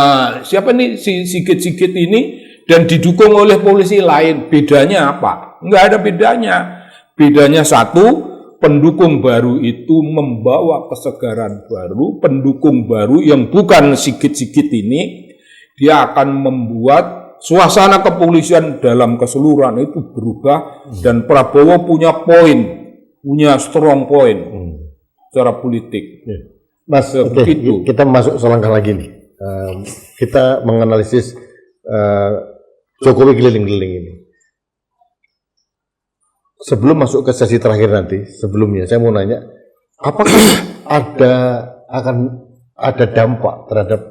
siapa nih si Sigit ini dan didukung oleh polisi lain? Bedanya apa? Enggak ada bedanya. Bedanya satu, pendukung baru itu membawa kesegaran baru, pendukung baru yang bukan Sigit ini. Dia akan membuat suasana kepolisian dalam keseluruhan itu berubah dan Prabowo punya strong point secara politik. Mas, kita masuk selangkah lagi nih. Kita menganalisis Jokowi keliling-keliling ini. Sebelum masuk ke sesi terakhir nanti, sebelumnya saya mau nanya, apakah akan ada dampak terhadap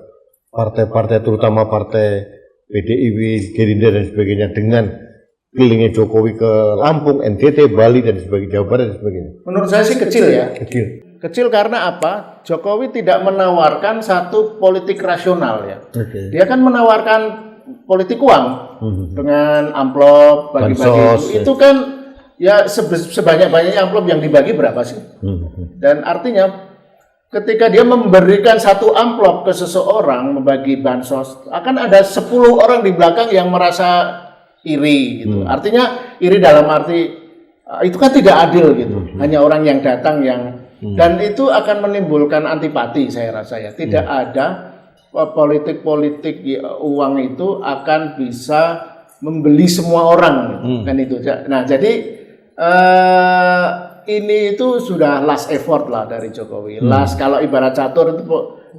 partai-partai, terutama partai PDIP, Gerindra dan sebagainya dengan kelilingnya Jokowi ke Lampung, NTT, Bali dan sebagainya, Jawa Barat dan sebagainya? Menurut saya sih kecil ya. Kecil karena apa? Jokowi tidak menawarkan satu politik rasional ya. Dia kan menawarkan politik uang dengan amplop bagi-bagi itu kan ya sebanyak-banyaknya amplop yang dibagi berapa sih? Dan artinya ketika dia memberikan satu amplop ke seseorang membagi bansos, akan ada 10 orang di belakang yang merasa iri gitu. Artinya iri dalam arti itu kan tidak adil gitu. Hanya orang yang datang dan itu akan menimbulkan antipati saya rasa ya. Tidak ada politik-politik uang itu akan bisa membeli semua orang kan itu. Nah, jadi ini itu sudah last effort lah dari Jokowi. Kalau ibarat catur itu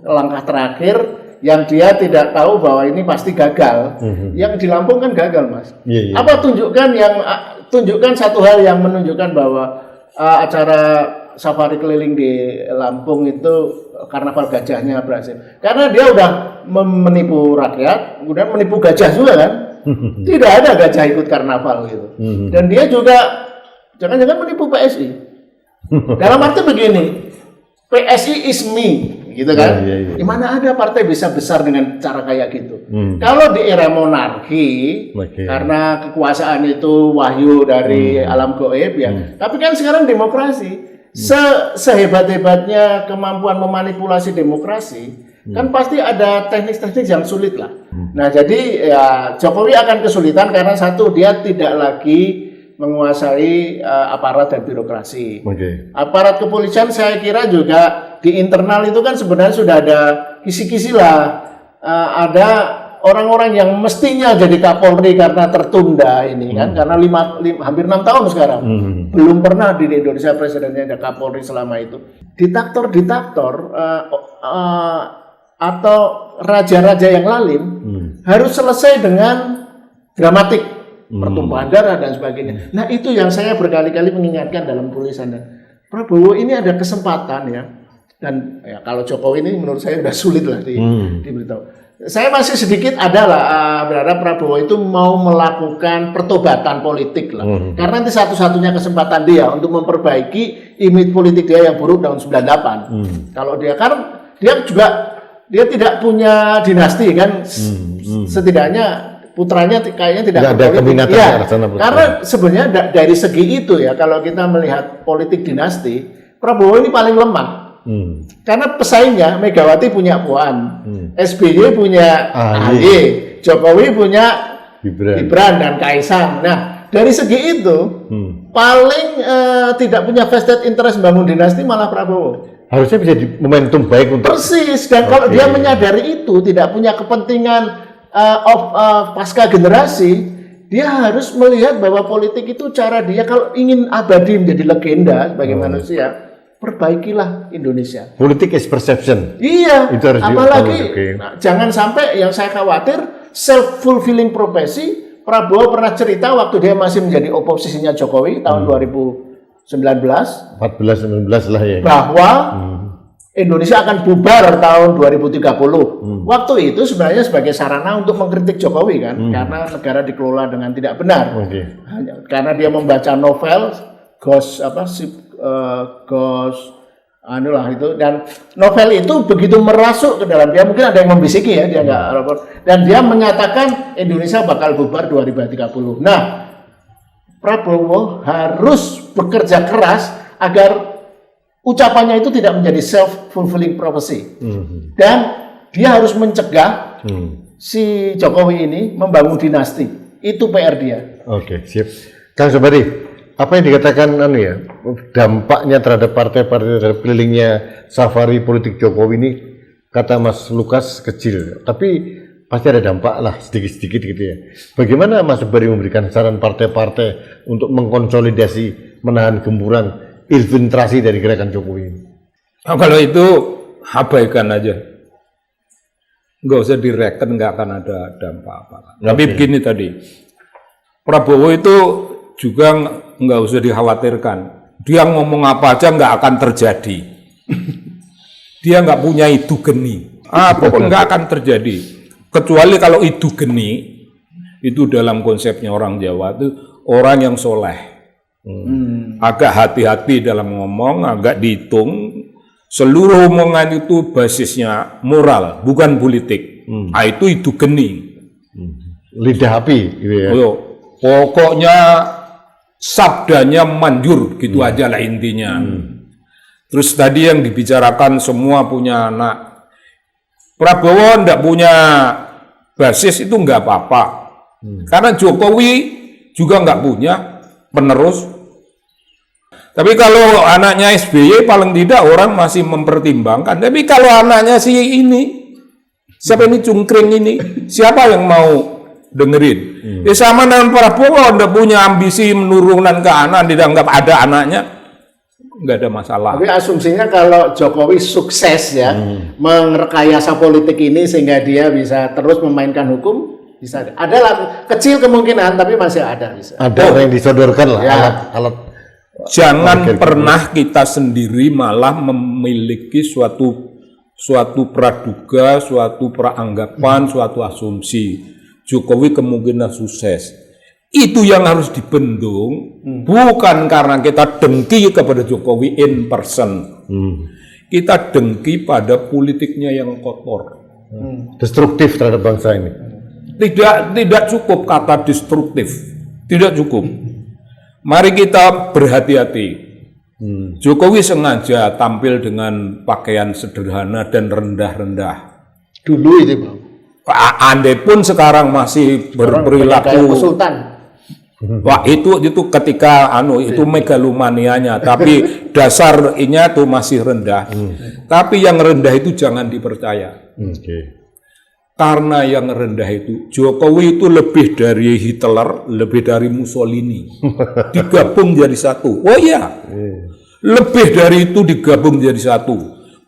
langkah terakhir yang dia tidak tahu bahwa ini pasti gagal. Yang di Lampung kan gagal, Mas. Apa tunjukkan satu hal yang menunjukkan bahwa acara safari keliling di Lampung itu karnaval gajahnya berhasil. Karena dia udah menipu rakyat, kemudian menipu gajah juga kan. Tidak ada gajah ikut karnaval gitu. Dan dia juga jangan-jangan menipu PSI. Dalam arti begini, PSI is me, gitu kan? Di mana ada partai bisa besar dengan cara kayak gitu? Kalau di era monarki, karena kekuasaan itu wahyu dari alam gaib ya. Tapi kan sekarang demokrasi, sehebat-hebatnya kemampuan memanipulasi demokrasi, kan pasti ada teknik-teknik yang sulit lah. Nah, jadi ya Jokowi akan kesulitan karena satu, dia tidak lagi menguasai aparat dan birokrasi. Aparat kepolisian saya kira juga di internal itu kan sebenarnya sudah ada kisi-kisi lah. Ada orang-orang yang mestinya jadi Kapolri karena tertunda ini kan, karena hampir 6 tahun sekarang. Belum pernah di Indonesia presidennya ada Kapolri selama itu. Diktator atau raja-raja yang lalim harus selesai dengan dramatik. Pertumpahan darah dan sebagainya. Nah, itu yang saya berkali-kali mengingatkan dalam tulisan. Prabowo ini ada kesempatan ya. Dan ya, kalau Jokowi ini menurut saya sudah sulit lah diberitahu. Saya masih sedikit berharap Prabowo itu mau melakukan pertobatan politik lah. Karena nanti satu-satunya kesempatan dia untuk memperbaiki image politik dia yang buruk tahun 98. Kalau dia dia tidak punya dinasti kan. Setidaknya putranya kayaknya tidak ada keminatan ya, karena sebenarnya dari segi itu ya, kalau kita melihat politik dinasti, Prabowo ini paling lemah. Karena pesaingnya Megawati punya Puan, SBY punya AHY, Jokowi punya Gibran dan Kaisang. Nah, dari segi itu paling tidak punya vested interest membangun dinasti malah Prabowo. Harusnya bisa di momentum baik untuk persis. Dan kalau dia menyadari itu, tidak punya kepentingan pasca generasi, dia harus melihat bahwa politik itu cara dia kalau ingin abadi menjadi legenda sebagai manusia, perbaikilah Indonesia. Politik is perception. Iya, Itu harus apalagi oke. jangan sampai yang saya khawatir self-fulfilling prophecy. Prabowo pernah cerita waktu dia masih menjadi oposisinya Jokowi tahun 2019, 14-19 lah ya. bahwa Indonesia akan bubar tahun 2030. Waktu itu sebenarnya sebagai sarana untuk mengkritik Jokowi kan, karena negara dikelola dengan tidak benar. Oke. Karena dia membaca novel Ghost itu, dan novel itu begitu merasuk ke dalam dia, mungkin ada yang membisiki ya, dia nggak, dan dia menyatakan Indonesia bakal bubar 2030. Nah, Prabowo harus bekerja keras agar ucapannya itu tidak menjadi self-fulfilling prophecy. Dan dia harus mencegah si Jokowi ini membangun dinasti. Itu PR dia. Oke, sip. Kang Sobari, apa yang dikatakan dampaknya terhadap partai-partai terhadap kelilingnya safari politik Jokowi ini, kata Mas Lukas kecil, tapi pasti ada dampak lah sedikit-sedikit gitu ya. Bagaimana Mas Sobari memberikan saran partai-partai untuk mengkonsolidasi, menahan gempuran infiltrasi dari gerakan Jokowi ini? Nah, kalau itu abaikan aja, nggak usah direken, nggak akan ada dampak apa. Tapi begini tadi, Prabowo itu juga nggak usah dikhawatirkan. Dia ngomong apa aja nggak akan terjadi. Dia nggak punya idu geni. Pokoknya nggak akan terjadi. Kecuali kalau idu geni, itu dalam konsepnya orang Jawa itu orang yang soleh. Agak hati-hati dalam ngomong, agak dihitung. Seluruh omongan itu basisnya moral, bukan politik. Itu idu geni. Lidah api gitu ya. Pokoknya sabdanya manjur, gitu aja lah intinya. Terus tadi yang dibicarakan semua punya anak. Prabowo ndak punya basis itu nggak apa-apa. Karena Jokowi juga nggak punya penerus. Tapi kalau anaknya SBY paling tidak orang masih mempertimbangkan. Tapi kalau anaknya si ini, siapa ini cungkring ini, siapa yang mau dengerin? Ya sama dengan Prabowo, ndak punya ambisi menurunkan ke anak, dianggap ada anaknya, nggak ada masalah. Tapi asumsinya kalau Jokowi sukses ya merekayasa politik ini sehingga dia bisa terus memainkan hukum, bisa ada lah, kecil kemungkinan tapi masih ada bisa. Ada yang disodorkan lah Ya. alat. Jangan pernah kita sendiri malah memiliki suatu praduga, suatu praanggapan, suatu asumsi. Jokowi kemungkinan sukses. Itu yang harus dibendung, bukan karena kita dengki kepada Jokowi in person. Kita dengki pada politiknya yang kotor. Destruktif terhadap bangsa ini. Tidak cukup kata destruktif. Tidak cukup. Mari kita berhati-hati. Jokowi sengaja tampil dengan pakaian sederhana dan rendah-rendah. Dulu itu Bang. Andai pun sekarang masih berperilaku sultan. Wah itu ketika itu megalomanianya, tapi dasarnya itu masih rendah. Tapi yang rendah itu jangan dipercaya. Karena yang rendah itu Jokowi itu lebih dari Hitler, lebih dari Mussolini. Digabung jadi satu. Oh iya. Lebih dari itu digabung jadi satu.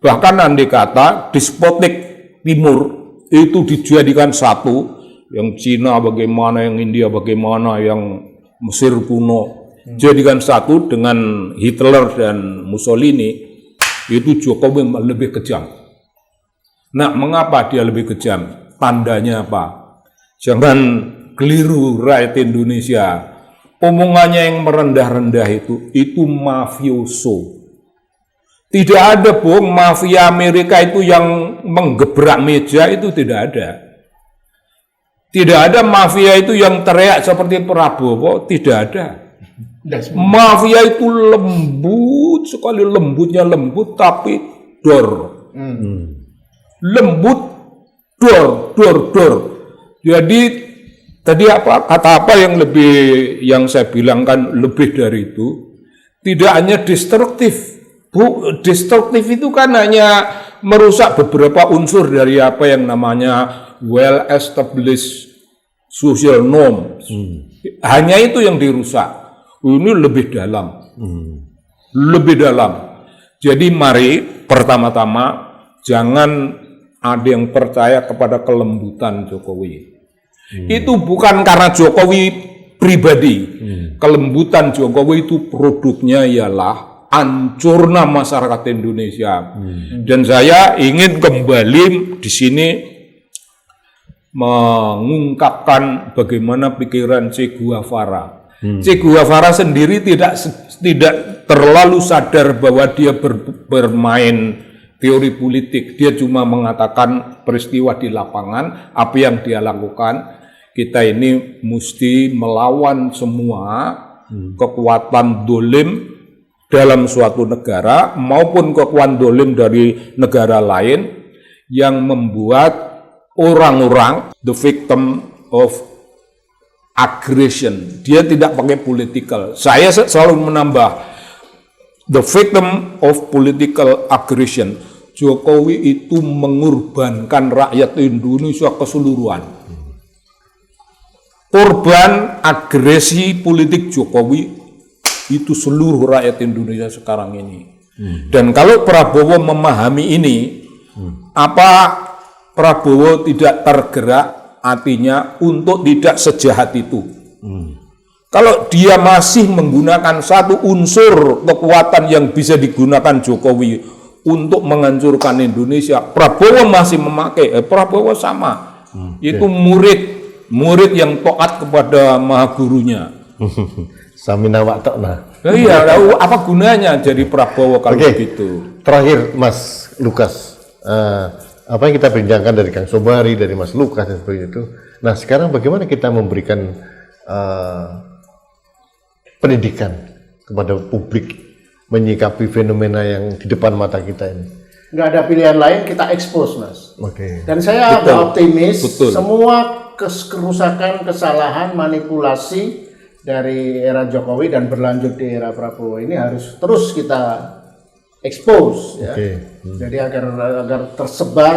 Bahkan andai kata despotik timur itu dijadikan satu. Yang Cina bagaimana, yang India bagaimana, yang Mesir kuno, jadikan satu dengan Hitler dan Mussolini, itu Jokowi lebih kejam. Nah, mengapa dia lebih kejam? Tandanya apa? Jangan keliru rakyat Indonesia. Omongannya yang merendah-rendah itu mafioso. Tidak ada mafia Amerika itu yang menggebrak meja, itu tidak ada. Tidak ada mafia itu yang teriak seperti Prabowo, tidak ada. Mafia itu lembut sekali, lembutnya lembut tapi dor. Lembut, dor. Jadi tadi kata apa yang yang saya bilangkan lebih dari itu, tidak hanya destruktif. Destruktif itu kan hanya merusak beberapa unsur dari apa yang namanya well established social norms. Hanya itu yang dirusak. Ini lebih dalam. Lebih dalam. Jadi mari pertama-tama jangan ada yang percaya kepada kelembutan Jokowi. Itu bukan karena Jokowi pribadi. Kelembutan Jokowi itu produknya ialah hancurnya masyarakat Indonesia. Dan saya ingin kembali di sini mengungkapkan bagaimana pikiran Che Guevara. Che Guevara sendiri tidak terlalu sadar bahwa dia bermain teori politik. Dia cuma mengatakan peristiwa di lapangan, apa yang dia lakukan. Kita ini mesti melawan semua kekuatan dolim dalam suatu negara maupun kekuatan dolim dari negara lain yang membuat orang-orang the victim of aggression. Dia tidak pakai political. Saya selalu menambah the victim of political aggression. Jokowi itu mengorbankan rakyat Indonesia keseluruhan. Korban agresi politik Jokowi itu seluruh rakyat Indonesia sekarang ini. Dan kalau Prabowo memahami ini, apa Prabowo tidak tergerak hatinya untuk tidak sejahat itu. Kalau dia masih menggunakan satu unsur kekuatan yang bisa digunakan Jokowi untuk menghancurkan Indonesia, Prabowo masih memakai. Prabowo sama, itu murid yang taat kepada maha gurunya. Samina wa ta'na. Iya, apa gunanya jadi Prabowo kalau begitu? Terakhir Mas Lukas, apa yang kita bincangkan dari Kang Sobari, dari Mas Lukas dan seperti itu. Nah sekarang bagaimana kita memberikan pendidikan kepada publik menyikapi fenomena yang di depan mata kita ini? Nggak ada pilihan lain, kita expose, Mas. Dan saya Betul. optimis Betul. semua kerusakan, kesalahan, manipulasi dari era Jokowi dan berlanjut di era Prabowo ini harus terus kita expose, ya. Jadi agar tersebar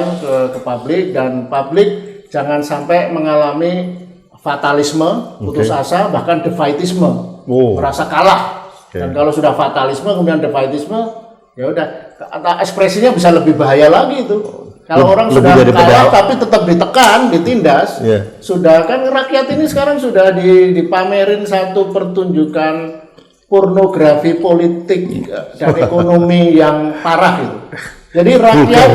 ke publik, dan publik jangan sampai mengalami fatalisme, putus asa, bahkan defaitisme, merasa kalah. Dan kalau sudah fatalisme kemudian defaitisme, ya udah, ekspresinya bisa lebih bahaya lagi itu. Kalau orang sudah kalah tapi tetap ditekan, ditindas, sudah kan rakyat ini sekarang sudah dipamerin satu pertunjukan pornografi politik dan ekonomi yang parah itu. Jadi rakyat,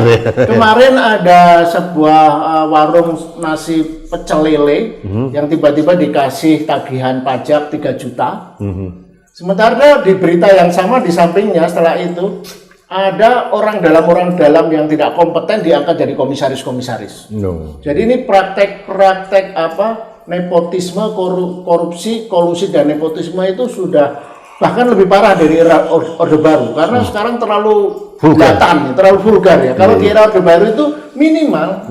kemarin ada sebuah warung nasi pecel lele yang tiba-tiba dikasih tagihan pajak 3 juta. Sementara di berita yang sama di sampingnya setelah itu ada orang dalam yang tidak kompeten diangkat jadi komisaris-komisaris. Jadi ini praktek-praktek nepotisme, korupsi, kolusi dan nepotisme itu sudah bahkan lebih parah dari era Orde Baru, karena sekarang terlalu bulatan, terlalu vulgar ya. Kalau di era Orde Baru itu minimal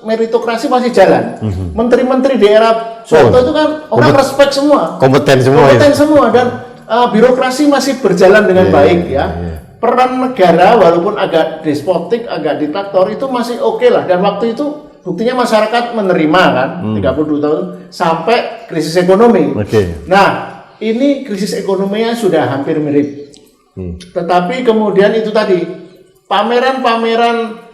meritokrasi masih jalan. Menteri-menteri di era Soeharto itu kan orang respect semua, kompeten semua dan birokrasi masih berjalan dengan baik ya. Peran negara walaupun agak despotik, agak diktator itu masih oke lah, dan waktu itu buktinya masyarakat menerima kan 32 tahun sampai krisis ekonomi. Nah, ini krisis ekonominya sudah hampir mirip. Tetapi kemudian itu tadi pameran-pameran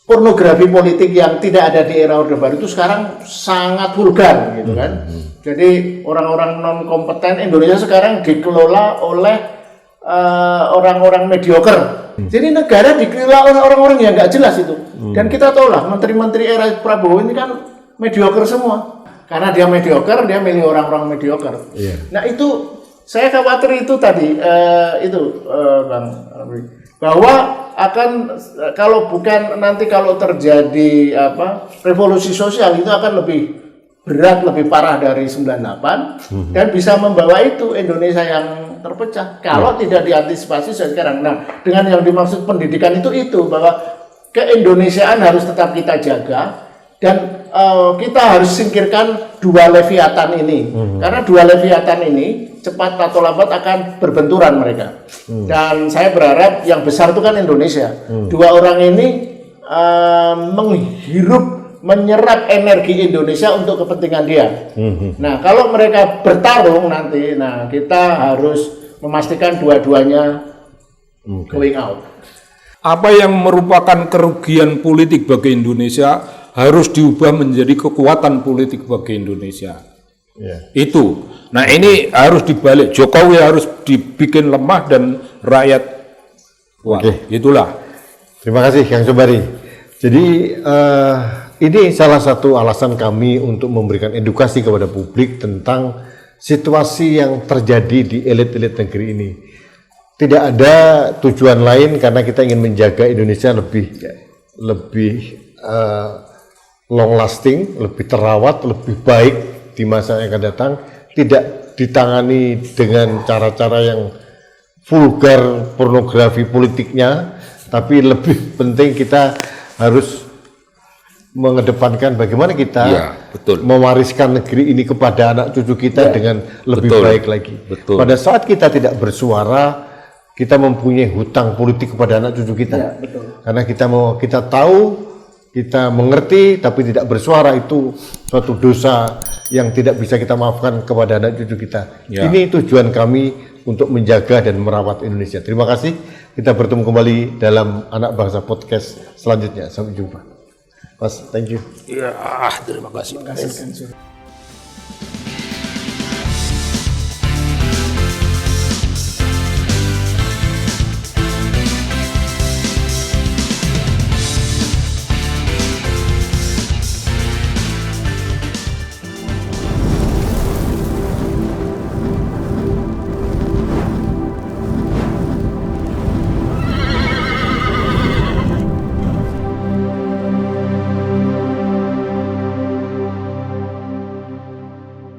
pornografi politik yang tidak ada di era Orde Baru itu sekarang sangat vulgar gitu kan. Jadi orang-orang non kompeten Indonesia sekarang dikelola oleh orang-orang mediocre. Jadi negara dikelola oleh orang-orang yang nggak jelas itu. Dan kita tahu lah menteri-menteri era Prabowo ini kan mediocre semua. Karena dia mediocre, dia milih orang-orang mediocre. Nah itu saya khawatir itu tadi Bang, bahwa akan kalau bukan nanti kalau terjadi revolusi sosial itu akan lebih berat, lebih parah dari 98 dan bisa membawa itu Indonesia yang terpecah kalau tidak diantisipasi sekarang. Nah, dengan yang dimaksud pendidikan itu bahwa keindonesiaan harus tetap kita jaga dan kita harus singkirkan dua leviatan ini karena dua leviatan ini cepat atau lambat akan berbenturan mereka. Dan saya berharap yang besar itu kan Indonesia. Dua orang ini menyerap energi Indonesia untuk kepentingan dia. Nah, kalau mereka bertarung nanti, nah kita harus memastikan dua-duanya going out. Apa yang merupakan kerugian politik bagi Indonesia harus diubah menjadi kekuatan politik bagi Indonesia. Itu. Nah ini harus dibalik. Jokowi harus dibikin lemah dan rakyat kuat. Itulah. Terima kasih Kang Sobari. Jadi ini salah satu alasan kami untuk memberikan edukasi kepada publik tentang situasi yang terjadi di elit-elit negeri ini. Tidak ada tujuan lain karena kita ingin menjaga Indonesia lebih long lasting, lebih terawat, lebih baik di masa yang akan datang. Tidak ditangani dengan cara-cara yang vulgar pornografi politiknya, tapi lebih penting kita harus mengedepankan bagaimana kita mewariskan negeri ini kepada anak cucu kita dengan lebih baik lagi. Pada saat kita tidak bersuara, kita mempunyai hutang politik kepada anak cucu kita. Karena kita tahu, kita mengerti, tapi tidak bersuara itu suatu dosa yang tidak bisa kita maafkan kepada anak cucu kita. Ini tujuan kami untuk menjaga dan merawat Indonesia. Terima kasih. Kita bertemu kembali dalam Anak Bangsa Podcast selanjutnya. Sampai jumpa. Mas, thank you. Ya, terima kasih.